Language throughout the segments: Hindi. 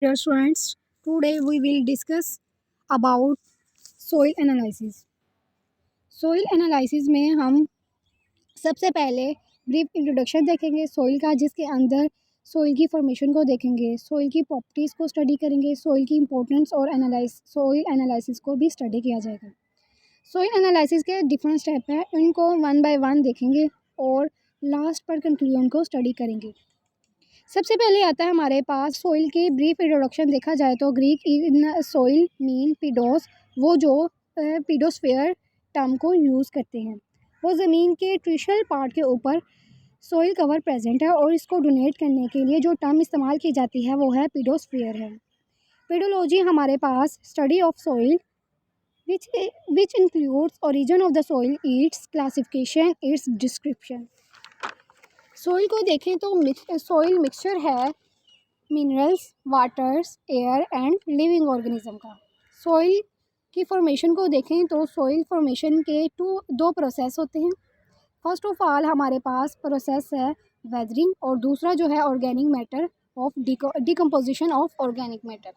Dear students, today we will discuss about soil analysis. Soil analysis में हम सबसे पहले ब्रीफ इंट्रोडक्शन देखेंगे सोइल का, जिसके अंदर सोइल की फॉर्मेशन को देखेंगे, सोइल की प्रॉपर्टीज़ को स्टडी करेंगे, सोइल की इंपॉर्टेंस और सोइल एनालिसिस को भी स्टडी किया जाएगा। सोइल एनालिसिस के डिफरेंट स्टेप हैं, इनको वन बाय वन देखेंगे और लास्ट पर कंक्लूजन को स्टडी करेंगे। सबसे पहले आता है हमारे पास सोइल की ब्रीफ इंट्रोडक्शन। देखा जाए तो ग्रीक इन सोइल मीन पीडोस, वो जो पीडोस्फेयर टर्म को यूज़ करते हैं। वो ज़मीन के ट्रिशल पार्ट के ऊपर सोइल कवर प्रेजेंट है और इसको डोनेट करने के लिए जो टर्म इस्तेमाल की जाती है वो है पीडोस्फेयर है। पेडोलॉजी हमारे पास study of soil which includes origin of the soil, its classification, its description. Soil को देखें तो सोइल मिक्सचर है minerals, waters, air and living organism का। सोइल की फॉर्मेशन को देखें तो सोइल फॉर्मेशन के दो प्रोसेस होते हैं। फर्स्ट ऑफ ऑल हमारे पास प्रोसेस है वेदरिंग और दूसरा जो है organic matter of decomposition of organic matter.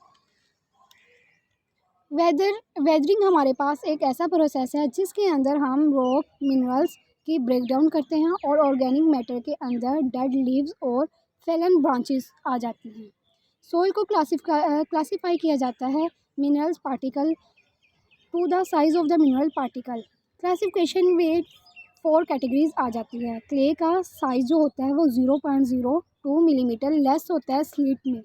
Weathering हमारे पास एक ऐसा प्रोसेस है जिसके अंदर हम रॉक मिनरल्स की ब्रेक डाउन करते हैं और ऑर्गेनिक मैटर के अंदर डेड लीव्स और फेलन ब्रांचेस आ जाती हैं। सोइल को क्लासीफाई किया जाता है minerals particle to the size of the mineral particle. Classification में 4 कैटेगरीज आ जाती है। क्ले का साइज जो होता है वो 0.02 मिलीमीटर लेस होता है स्लिट में,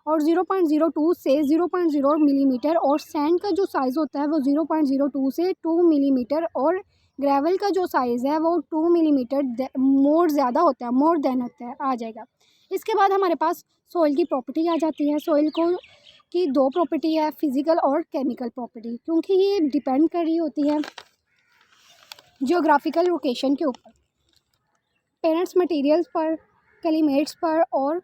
और 0.02 से 0.0 मिलीमीटर, और सैंड का जो साइज़ होता है वो 0.02 से 2 मिलीमीटर, और ग्रेवल का जो साइज़ है वो 2 मिलीमीटर मोर ज़्यादा होता है, मोर देन होता है, आ जाएगा। इसके बाद हमारे पास सॉइल की प्रॉपर्टी आ जाती है। सॉइल को की 2 प्रॉपर्टी है, फिज़िकल और केमिकल प्रॉपर्टी, क्योंकि ये डिपेंड कर रही होती है जियोग्राफिकल लोकेशन के ऊपर, पेरेंट्स मटेरियल्स पर, क्लाइमेट्स पर और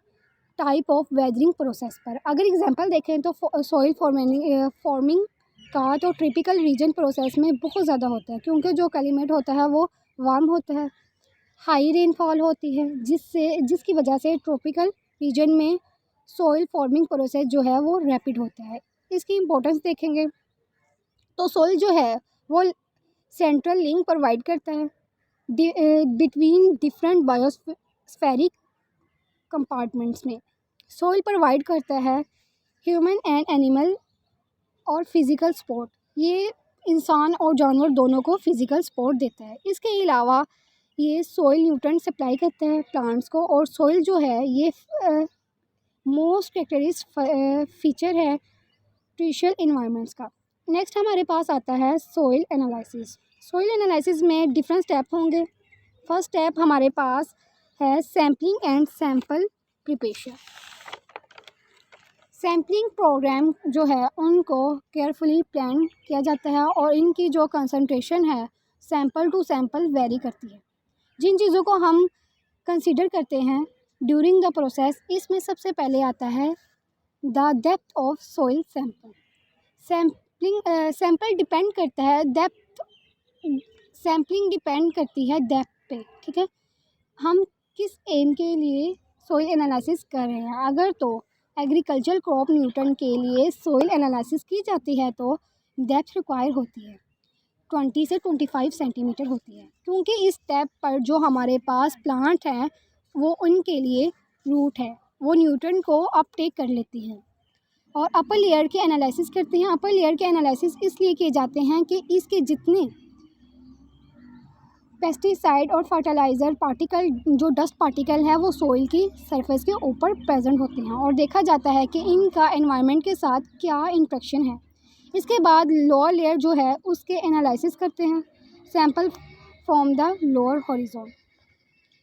टाइप ऑफ वेदरिंग प्रोसेस पर। अगर एग्जांपल देखें तो सॉइल फॉर्मिंग का तो ट्रॉपिकल रीजन प्रोसेस में बहुत ज़्यादा होता है, क्योंकि जो क्लाइमेट होता है वो वार्म होता है, हाई रेनफॉल होती है, जिसकी वजह से ट्रॉपिकल रीजन में सॉइल फॉर्मिंग प्रोसेस जो है वो रैपिड होता है। इसकी इम्पोर्टेंस देखेंगे तो सॉइल जो है वो सेंट्रल लिंक प्रोवाइड करता है बिटवीन डिफरेंट बायोस्फेरिक कंपार्टमेंट्स में। सॉइल प्रोवाइड करता है ह्यूमन एंड एनिमल और फिज़िकल सपोर्ट, ये इंसान और जानवर दोनों को फिज़िकल सपोर्ट देता है। इसके अलावा ये सॉइल न्यूट्रिएंट सप्लाई करता है प्लांट्स को, और सॉइल जो है ये मोस्ट कैरेक्टरिस्टिक फीचर है ट्रिशल इन्वायरमेंट्स का। नेक्स्ट हमारे पास आता है सॉइल एनालिसिस। सॉइल एनालिसिस में डिफरेंट स्टेप होंगे। फर्स्ट स्टेप हमारे पास है sampling and sample preparation. Sampling programme जो है उनको केयरफुली प्लान किया जाता है और इनकी जो कंसंट्रेशन है सैंपल टू सैंपल वेरी करती है। जिन चीज़ों को हम कंसीडर करते हैं ड्यूरिंग द प्रोसेस, इसमें सबसे पहले आता है the depth of soil sample. Sample depend करता है डेप्थ, सैम्पलिंग डिपेंड करती है डेप्थ पे, ठीक है। हम किस एम के लिए सॉइल एनालिसिस कर रहे हैं। अगर तो एग्रीकल्चर क्रॉप न्यूट्रिएंट के लिए सॉइल एनालिसिस की जाती है तो डेप्थ रिक्वायर होती है 20 से 25 सेंटीमीटर होती है, क्योंकि इस स्टेप पर जो हमारे पास प्लांट हैं वो उनके लिए रूट है, वो न्यूट्रिएंट को अपटेक कर लेती हैं। और अपर लेयर के एनालिसिस करते हैं। अपर लेयर के एनालिसिस इसलिए किए जाते हैं कि इसके जितने पेस्टिसाइड और फर्टिलाइज़र पार्टिकल, जो डस्ट पार्टिकल है वो सॉइल की सरफेस के ऊपर प्रेजेंट होते हैं और देखा जाता है कि इनका एनवायरनमेंट के साथ क्या इंट्रैक्शन है। इसके बाद लोअर लेयर जो है उसके एनालिसिस करते हैं, sample from the lower horizon.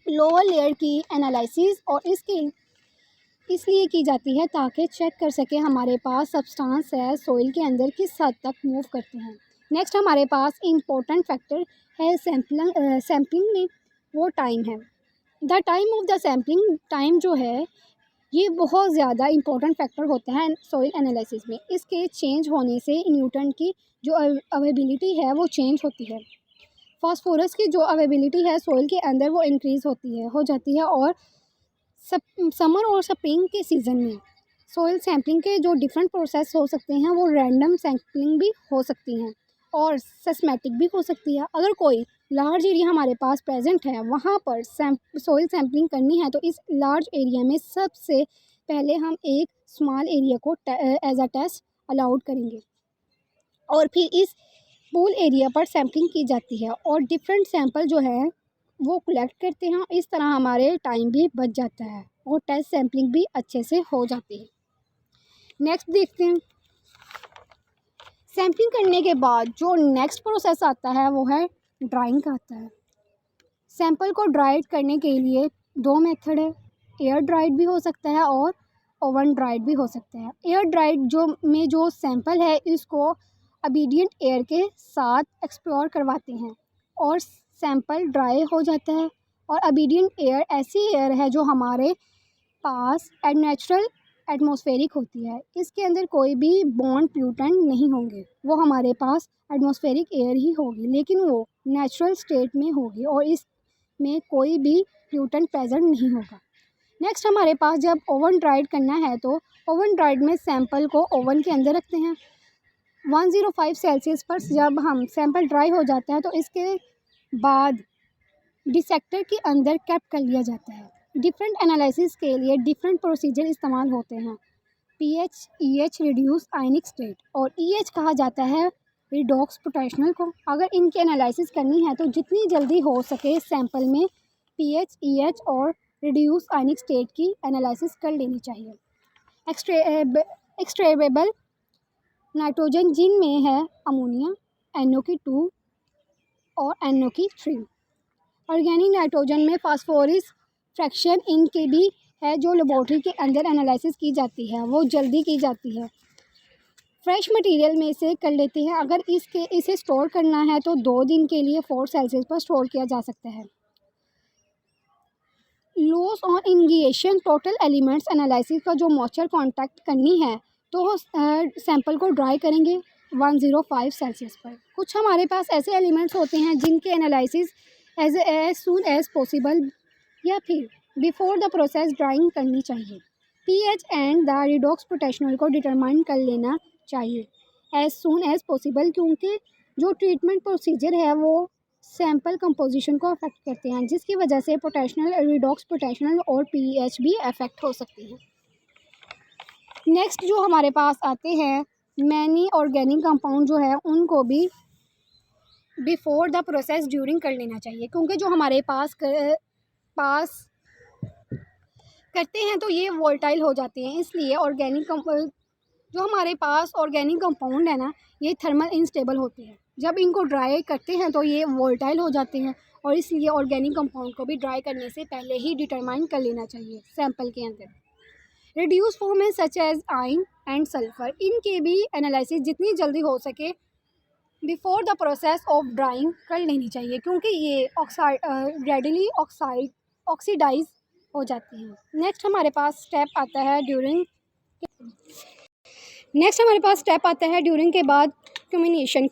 Lower layer की एनालिसिस और इसकी इसलिए की जाती है ताकि चेक कर सके हमारे पास सब्सटेंस है सॉइल के अंदर किस हद तक मूव करते हैं। नेक्स्ट हमारे पास इम्पोर्टेंट फैक्टर है सैम्पलिंग में, वो टाइम है। The time of the sampling time जो है ये बहुत ज़्यादा इम्पोर्टेंट फैक्टर होता है सॉइल एनालिसिस में। इसके चेंज होने से न्यूट्रिएंट की जो अवेबिलिटी है वो चेंज होती है। फास्फोरस की जो अवेबिलिटी है सॉइल के अंदर वो इंक्रीज़ हो जाती है, और समर और स्प्रिंग के सीज़न में सोइल सैम्पलिंग के जो डिफरेंट प्रोसेस हो सकते हैं वो रैंडम सैम्पलिंग भी हो सकती हैं और सिस्टमैटिक भी हो सकती है। अगर कोई लार्ज एरिया हमारे पास प्रेजेंट है, वहाँ पर सोइल सैम्पलिंग करनी है, तो इस लार्ज एरिया में सबसे पहले हम एक स्मॉल एरिया को एज अ टेस्ट अलाउड करेंगे और फिर इस पूल एरिया पर सैम्पलिंग की जाती है और डिफरेंट सैंपल जो है वो कलेक्ट करते हैं। इस तरह हमारे टाइम भी बच जाता है और टेस्ट सैम्पलिंग भी अच्छे से हो जाती है। नेक्स्ट देखते हैं, सैम्पलिंग करने के बाद जो नेक्स्ट प्रोसेस आता है वो है ड्राइंग का आता है। सैंपल को ड्राइड करने के लिए दो मेथड है, एयर ड्राइड भी हो सकता है और ओवन ड्राइड भी हो सकता है। एयर ड्राइड जो सैंपल है इसको अबीडियंट एयर के साथ एक्सप्लोर करवाते हैं और सैंपल ड्राई हो जाता है। और अबीडियंट एयर ऐसी एयर है जो हमारे पास नेचुरल एटमॉस्फेरिक होती है, इसके अंदर कोई भी बॉन्ड प्लूटेंट नहीं होंगे, वो हमारे पास एटमॉस्फेरिक एयर ही होगी लेकिन वो नेचुरल स्टेट में होगी और इसमें कोई भी प्लूटेंट प्रेजेंट नहीं होगा। नेक्स्ट हमारे पास जब ओवन ड्राइड करना है तो ओवन ड्राइड में सैंपल को ओवन के अंदर रखते हैं 105 सेल्सियस पर। जब हम सैंपल ड्राई हो जाता है तो इसके बाद डिसेक्टर के अंदर कैप कर लिया जाता है। डिफरेंट एनालिसिस के लिए डिफरेंट प्रोसीजर इस्तेमाल होते हैं। पीएच, ईएच रिड्यूस आयनिक स्टेट और ईएच कहा जाता है रिडॉक्स पोटेंशियल को। अगर इनकी एनालिसिस करनी है तो जितनी जल्दी हो सके सैंपल में पीएच, ईएच और रिड्यूस आयनिक स्टेट की एनालिसिस कर लेनी चाहिए। एक्सट्रेवेबल नाइट्रोजन जिनमें है अमोनिया, NO2 और NO3। ऑर्गेनिक नाइट्रोजन में फास्फोरस फ्रैक्शन इनके भी है जो लेबोरेटरी के अंदर एनालिसिस की जाती है, वो जल्दी की जाती है। फ्रेश मटेरियल में से कर लेते हैं। अगर इसे स्टोर करना है तो 2 दिन के लिए 4 सेल्सियस पर स्टोर किया जा सकता है। Loss on ignition total elements analysis का जो मॉइस्चर कांटेक्ट करनी है तो सैंपल को ड्राई करेंगे 105 सेल्सियस पर। कुछ हमारे पास ऐसे एलिमेंट्स होते हैं जिनके analysis as soon as possible या फिर बिफोर द प्रोसेस ड्राइंग करनी चाहिए। PH and the redox potential को डिटरमाइन कर लेना चाहिए एज सून एज पॉसिबल, क्योंकि जो ट्रीटमेंट प्रोसीजर है वो सैंपल कंपोजिशन को अफेक्ट करते हैं, जिसकी वजह से पोटेंशियल, रिडॉक्स पोटेंशियल और पीएच भी अफेक्ट हो सकती है। नेक्स्ट जो हमारे पास आते हैं मैनी ऑर्गेनिक कंपाउंड जो है उनको भी बिफोर द प्रोसेस ड्यूरिंग कर लेना चाहिए, क्योंकि जो हमारे पास करते हैं तो ये वोलेटाइल हो जाते हैं। इसलिए जो हमारे पास ऑर्गेनिक कंपाउंड है ना, ये थर्मल इनस्टेबल होते हैं। जब इनको ड्राई करते हैं तो ये वोलेटाइल हो जाते हैं और इसलिए ऑर्गेनिक कंपाउंड को भी ड्राई करने से पहले ही डिटरमाइन कर लेना चाहिए सैंपल के अंदर। रिड्यूस फॉर्म है such as ion and sulphur, इनके भी एनालिसिस जितनी जल्दी हो सके before the process of drying कर लेनी चाहिए, क्योंकि ये रेडिली ऑक्सीडाइज हो जाती हैं। नेक्स्ट हमारे पास स्टेप आता है ड्यूरिंग के बाद क्यूमिनेशन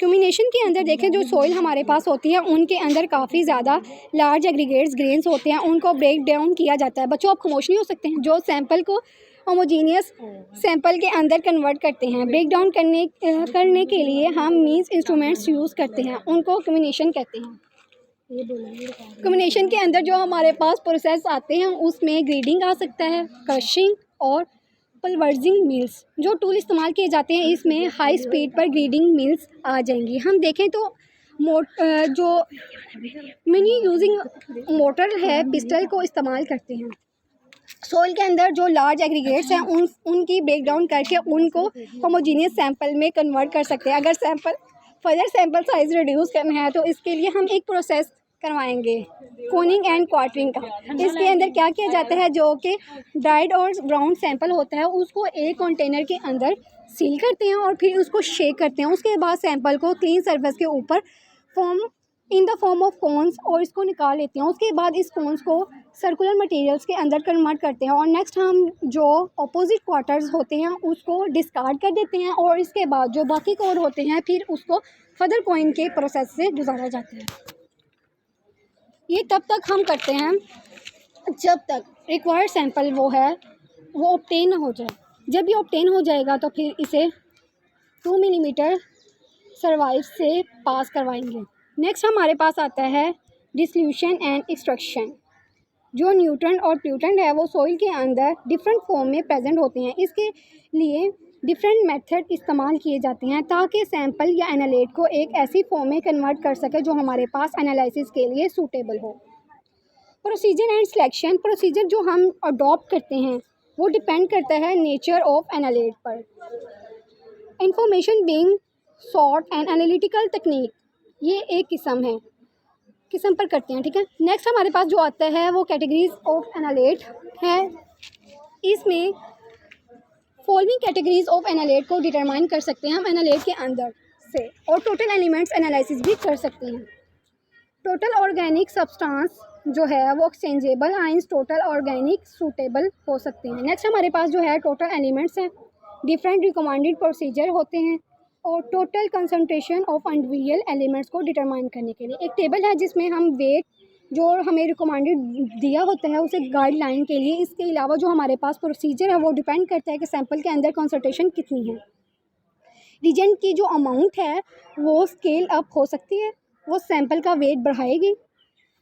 के अंदर देखें जो सॉइल हमारे पास होती है उनके अंदर काफ़ी ज़्यादा लार्ज एग्रीगेट्स ग्रेन्स होते हैं, उनको ब्रेक डाउन किया जाता है। बच्चों आप खामोश नहीं हो सकते हैं। जो सैंपल को होमोजीनियस सैंपल के अंदर कन्वर्ट करते हैं, ब्रेक डाउन करने के लिए हम मीन्स इंस्ट्रूमेंट्स यूज़ करते हैं, उनको क्यूमिनेशन कहते हैं। कम्बिनेशन के अंदर जो हमारे पास प्रोसेस आते हैं उसमें ग्रेडिंग आ सकता है, क्रशिंग और पल्वराइजिंग मिल्स। जो टूल इस्तेमाल किए जाते हैं इसमें हाई स्पीड पर ग्रेडिंग मिल्स आ जाएंगी। हम देखें तो जो मिनी यूजिंग मोटर है पिस्टल को इस्तेमाल करते हैं। सोइल के अंदर जो लार्ज एग्रीगेट्स हैं उनकी ब्रेक डाउन करके उनको होमोजीनियस सैंपल में कन्वर्ट कर सकते हैं। अगर फर्दर सैंपल साइज रिड्यूस करना है तो इसके लिए हम एक प्रोसेस करवाएंगे कोनिंग एंड क्वार्टरिंग का। इसके अंदर क्या किया जाता है, जो कि ड्राइड और ब्राउन सैंपल होता है उसको एक कंटेनर के अंदर सील करते हैं और फिर उसको शेक करते हैं। उसके बाद सैंपल को क्लीन सरफेस के ऊपर in the form of cones और इसको निकाल लेते हैं। उसके बाद इस कोन्स को सर्कुलर मटेरियल्स के अंदर कन्वर्ट करते हैं और नेक्स्ट हम जो अपोजिट क्वार्टर्स होते हैं उसको डिस्कार्ड कर देते हैं और इसके बाद जो बाकी कोर होते हैं फिर उसको फर्दर कॉइन के प्रोसेस से गुजारा जाता है। ये तब तक हम करते हैं जब तक रिक्वायर्ड सैंपल वो ऑब्टेन हो जाए। जब ये ऑब्टेन हो जाएगा तो फिर इसे 2 मिलीमीटर सर्वाइव से पास करवाएंगे। नेक्स्ट हमारे पास आता है डिसोल्यूशन एंड एक्सट्रैक्शन। जो न्यूट्रन और प्लूटेंट है वो सॉइल के अंदर डिफरेंट फॉर्म में प्रेजेंट होते हैं। इसके लिए डिफरेंट मेथड इस्तेमाल किए जाते हैं ताकि सैंपल या एनालाइट को एक ऐसी फॉर्म में कन्वर्ट कर सके जो हमारे पास एनालिसिस के लिए सूटेबल हो। Procedure and selection. प्रोसीजर जो हम अडॉप्ट करते हैं वो डिपेंड करता है नेचर ऑफ एनालाइट पर। Information being sort and analytical technique, ये एक किस्म पर करते हैं, ठीक है। नेक्स्ट हमारे पास जो आता है वो कैटेगरीज ऑफ एनालाइट है। इसमें फॉलोइंग कैटेगरीज ऑफ एनालाइट को डिटरमाइन कर सकते हैं हम एनालाइट के अंदर से, और टोटल एलिमेंट्स एनालिसिस भी कर सकते हैं। टोटल ऑर्गेनिक सब्सटेंस जो है वो exchangeable ions total organic suitable हो सकते हैं। नेक्स्ट हमारे पास जो है टोटल एलिमेंट्स हैं, डिफरेंट रिकमेंडेड प्रोसीजर होते हैं, और total concentration of individual elements को डिटरमाइन करने के लिए एक टेबल है जिसमें हम वेट जो हमें रिकमेंडेड दिया होता है उसे गाइडलाइन के लिए। इसके अलावा जो हमारे पास प्रोसीजर है वो डिपेंड करता है कि सैंपल के अंदर कंसंट्रेशन कितनी है। रिजेंट की जो अमाउंट है वो स्केल अप हो सकती है, वो सैंपल का वेट बढ़ाएगी।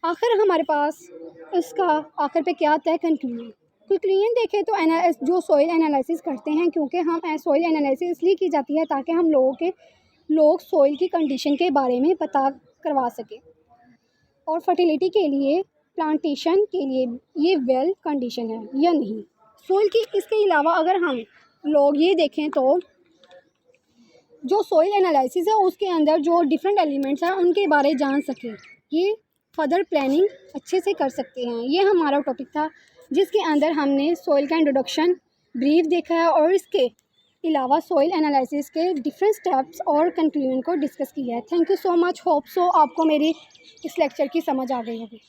आखिर हमारे पास इसका आखिर पे क्या आता है कंक्लूजन। देखें तो जो सॉइल एनालिसिस करते हैं, क्योंकि हम सॉइल एनालिसिस इसलिए की जाती है ताकि हम लोग सॉइल की कंडीशन के बारे में पता करवा सकें, और फर्टिलिटी के लिए प्लांटेशन के लिए ये वेल कंडीशन है या नहीं सॉइल की। इसके अलावा अगर हम लोग ये देखें तो जो सॉइल एनालिसिस है उसके अंदर जो डिफरेंट एलिमेंट्स हैं उनके बारे जान सकें, ये फर्दर प्लानिंग अच्छे से कर सकते हैं। ये हमारा टॉपिक था जिसके अंदर हमने सॉइल का इंट्रोडक्शन ब्रीफ देखा है, और इसके अलावा सॉइल एनालिसिस के डिफरेंट स्टेप्स और कंक्लूजन को डिस्कस किया है। Thank you so much. Hope so आपको मेरी इस लेक्चर की समझ आ गई होगी।